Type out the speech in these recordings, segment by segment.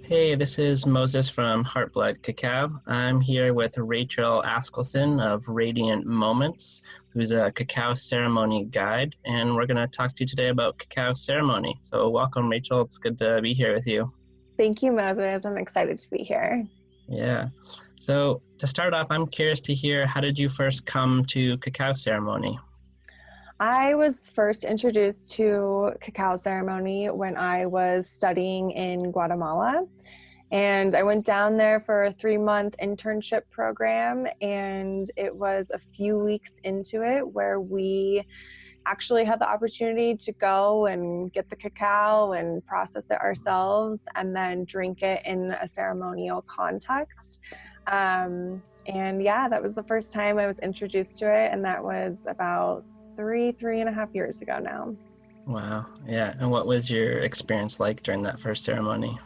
Hey, this is Moses from Heartblood Cacao. I'm here with Rachel Askelson of Radiant Moments, who's a cacao ceremony guide, and we're going to talk to you today about cacao ceremony. So welcome, Rachel. It's good to be here with you. Thank you, Moses. I'm excited to be here. Yeah. So to start off, I'm curious to hear, how did you first come to cacao ceremony? I was first introduced to cacao ceremony when I was studying in Guatemala. And I went down there for a 3-month internship program. And it was a few weeks into it where we actually had the opportunity to go and get the cacao and process it ourselves and then drink it in a ceremonial context. And yeah, that was the first time I was introduced to it. And that was about three and a half years ago now. Wow. Yeah. And what was your experience like during that first ceremony?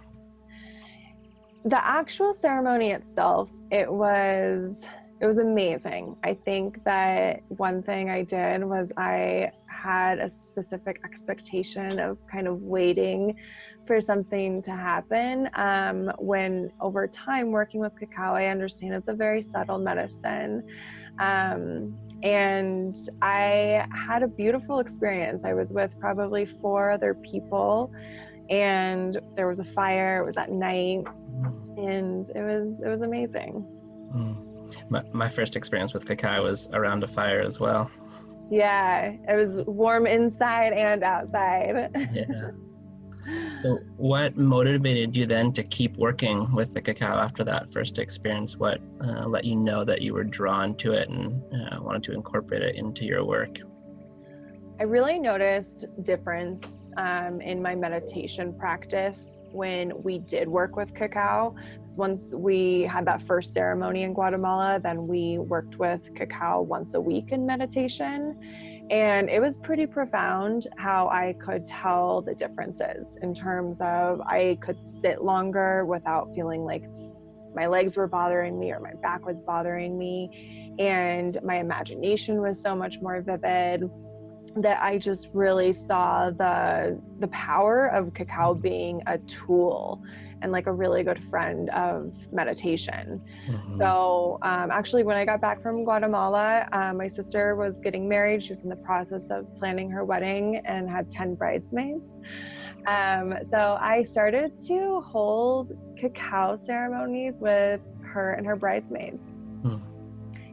The actual ceremony itself, it was amazing. I think that one thing I did was I had a specific expectation of kind of waiting for something to happen. When over time working with cacao, I understand it's a very subtle medicine. And I had a beautiful experience. I was with probably 4 other people, and there was a fire. It was at night, and it was amazing. My first experience with cacao was around a fire as well. Yeah, it was warm inside and outside. Yeah. So what motivated you then to keep working with the cacao after that first experience? What let you know that you were drawn to it and wanted to incorporate it into your work? I really noticed difference in my meditation practice when we did work with cacao. Once we had that first ceremony in Guatemala, then we worked with cacao once a week in meditation. And it was pretty profound how I could tell the differences in terms of I could sit longer without feeling like my legs were bothering me or my back was bothering me. And my imagination was so much more vivid, that I just really saw the power of cacao being a tool and like a really good friend of meditation. Mm-hmm. So actually, when I got back from Guatemala, my sister was getting married. She was in the process of planning her wedding and had 10 bridesmaids. So I started to hold cacao ceremonies with her and her bridesmaids.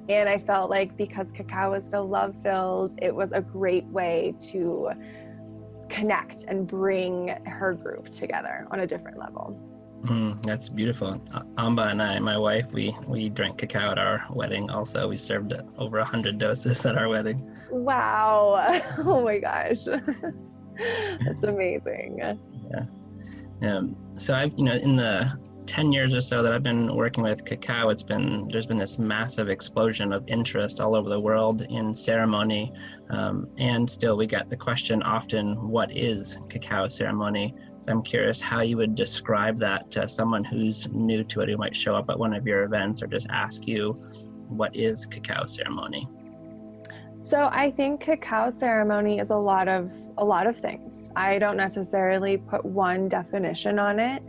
And I felt like because cacao is so love-filled, it was a great way to connect and bring her group together on a different level. That's beautiful. Amba and I, my wife, we drank cacao at our wedding also. We served over 100 doses at our wedding. Wow. Oh my gosh. That's amazing. Yeah. So I've, in the 10 years or so that I've been working with cacao, there's been this massive explosion of interest all over the world in ceremony. And still we get the question often, what is cacao ceremony? So I'm curious how you would describe that to someone who's new to it, who might show up at one of your events or just ask you, what is cacao ceremony? So I think cacao ceremony is a lot of things. I don't necessarily put one definition on it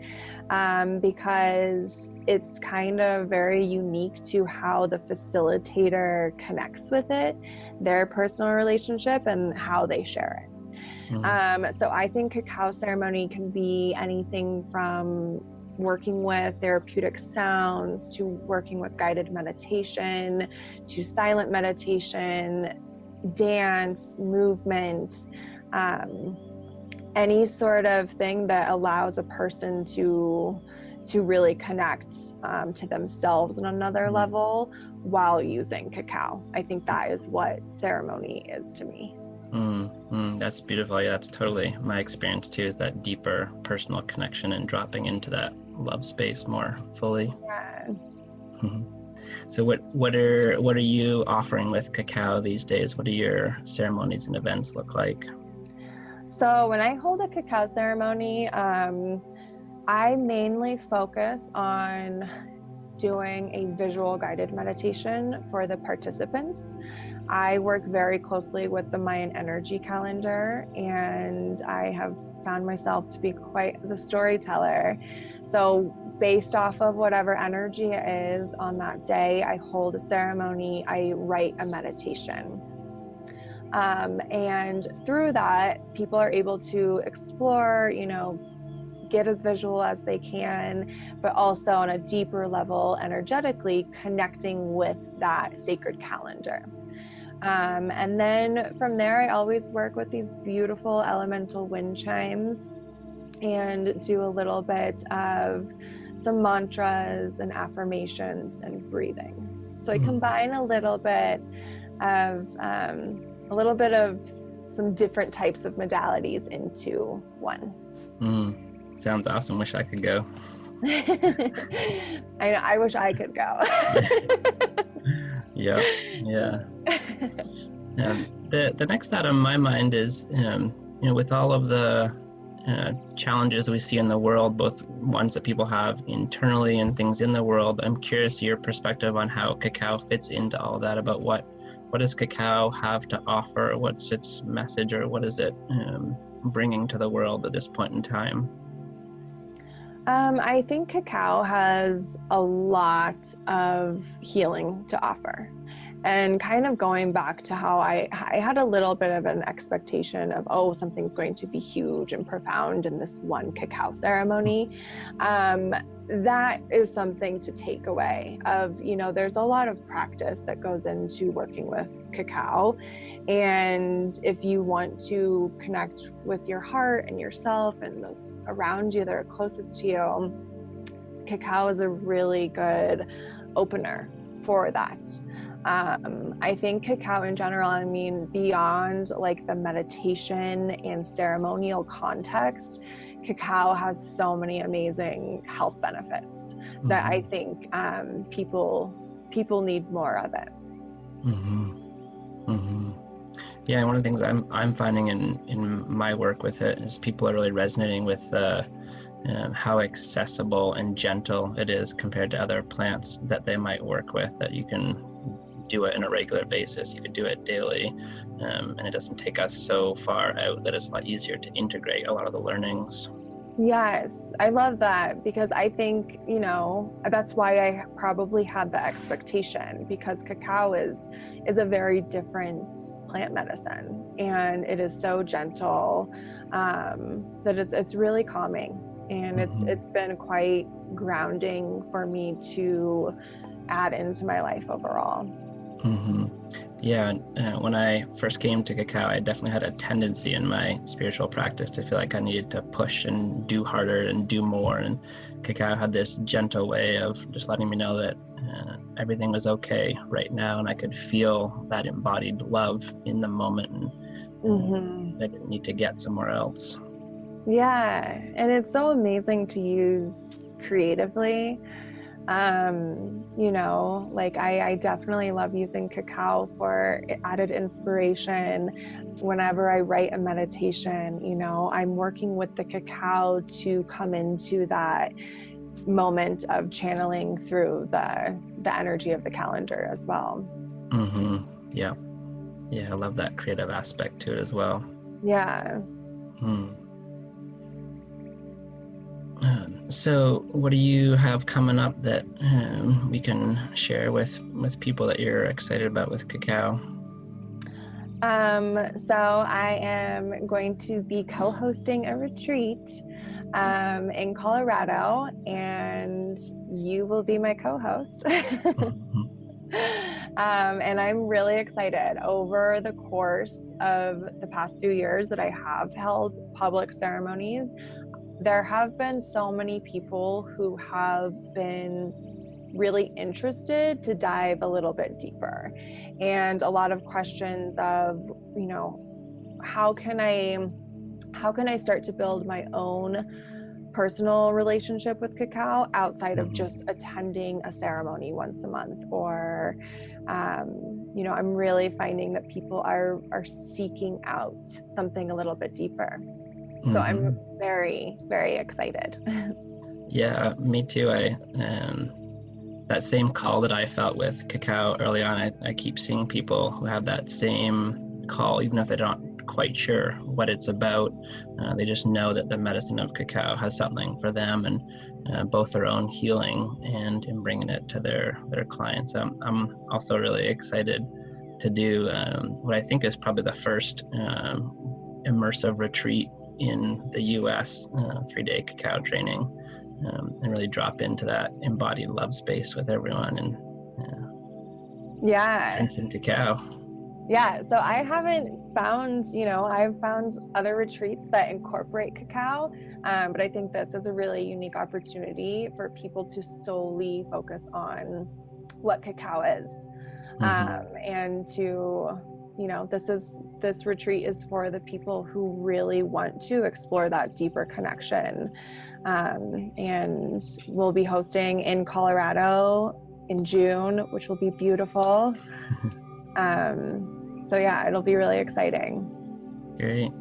because it's kind of very unique to how the facilitator connects with it, their personal relationship, and how they share it. So I think cacao ceremony can be anything from working with therapeutic sounds to working with guided meditation to silent meditation, dance, movement, any sort of thing that allows a person to really connect to themselves on another level while using cacao. I think that is what ceremony is to me. That's beautiful. Yeah, that's totally my experience too, is that deeper personal connection and dropping into that love space more fully. Yeah. So what are you offering with cacao these days? What do your ceremonies and events look like? So when I hold a cacao ceremony, I mainly focus on doing a visual guided meditation for the participants. I work very closely with the Mayan energy calendar, and I have found myself to be quite the storyteller. So based off of whatever energy it is on that day, I hold a ceremony, I write a meditation. And through that, people are able to explore, get as visual as they can, but also on a deeper level, energetically connecting with that sacred calendar. And then from there, I always work with these beautiful elemental wind chimes and do a little bit of some mantras and affirmations and breathing. So I combine a little bit of some different types of modalities into one. Sounds awesome. Wish I could go. I know. I wish I could go. Yeah. The next thought on my mind is, with all of the challenges we see in the world, both ones that people have internally and things in the world, I'm curious your perspective on how cacao fits into all of that. About what does cacao have to offer? What's its message, or what is it bringing to the world at this point in time? I think cacao has a lot of healing to offer. And kind of going back to how I had a little bit of an expectation of, something's going to be huge and profound in this one cacao ceremony. That is something to take away of, there's a lot of practice that goes into working with cacao. And if you want to connect with your heart and yourself and those around you that are closest to you, cacao is a really good opener for that. I think cacao in general, beyond like the meditation and ceremonial context, cacao has so many amazing health benefits that I think people need more of it. Yeah, and one of the things I'm finding in my work with it is people are really resonating with how accessible and gentle it is compared to other plants that they might work with, that you can do it on a regular basis, you could do it daily, and it doesn't take us so far out that it's a lot easier to integrate a lot of the learnings. Yes, I love that, because I think, that's why I probably had the expectation, because cacao is a very different plant medicine, and it is so gentle that it's really calming, and it's been quite grounding for me to add into my life overall. Yeah, when I first came to cacao, I definitely had a tendency in my spiritual practice to feel like I needed to push and do harder and do more, and cacao had this gentle way of just letting me know that everything was okay right now, and I could feel that embodied love in the moment, and I didn't need to get somewhere else. Yeah, and it's so amazing to use creatively. I definitely love using cacao for added inspiration. Whenever I write a meditation, I'm working with the cacao to come into that moment of channeling through the energy of the calendar as well. Yeah, I love that creative aspect to it as well. Yeah. So what do you have coming up that we can share with people that you're excited about with cacao? So I am going to be co-hosting a retreat in Colorado, and you will be my co-host. And I'm really excited. Over the course of the past few years that I have held public ceremonies, there have been so many people who have been really interested to dive a little bit deeper, and a lot of questions of, how can I start to build my own personal relationship with cacao outside of just attending a ceremony once a month, or I'm really finding that people are seeking out something a little bit deeper. So I'm very, very excited. Yeah, me too. That same call that I felt with cacao early on, I keep seeing people who have that same call, even if they don't quite sure what it's about. They just know that the medicine of cacao has something for them, and both their own healing and in bringing it to their clients. I'm also really excited to do what I think is probably the first immersive retreat in the US, 3-day cacao training, and really drop into that embodied love space with everyone and drink some cacao. Yeah, so I haven't found, I've found other retreats that incorporate cacao, but I think this is a really unique opportunity for people to solely focus on what cacao is. And to, this retreat is for the people who really want to explore that deeper connection. And we'll be hosting in Colorado in June, which will be beautiful. So yeah, it'll be really exciting. Great.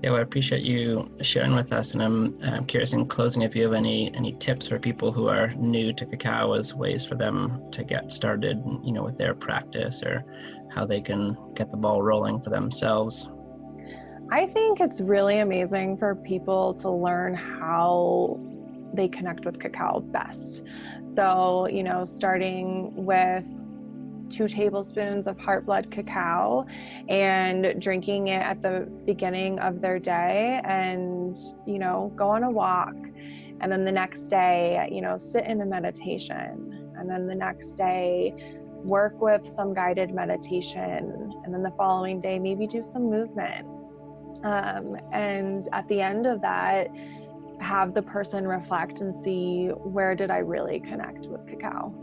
Yeah, well, I appreciate you sharing with us, and I'm curious in closing if you have any tips for people who are new to cacao as ways for them to get started, with their practice, or how they can get the ball rolling for themselves. I think it's really amazing for people to learn how they connect with cacao best. So, starting with 2 tablespoons of Heartblood cacao and drinking it at the beginning of their day, and go on a walk, and then the next day sit in a meditation, and then the next day work with some guided meditation, and then the following day maybe do some movement, and at the end of that have the person reflect and see, where did I really connect with cacao?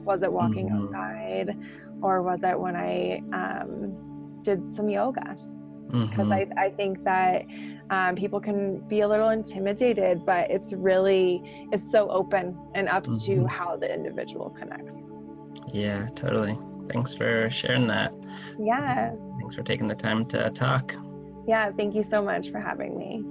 Was it walking outside, or was it when I did some yoga? Because I think that people can be a little intimidated, but it's so open and up to how the individual connects. Yeah, totally. Thanks for sharing that. Yeah. Thanks for taking the time to talk. Yeah, thank you so much for having me.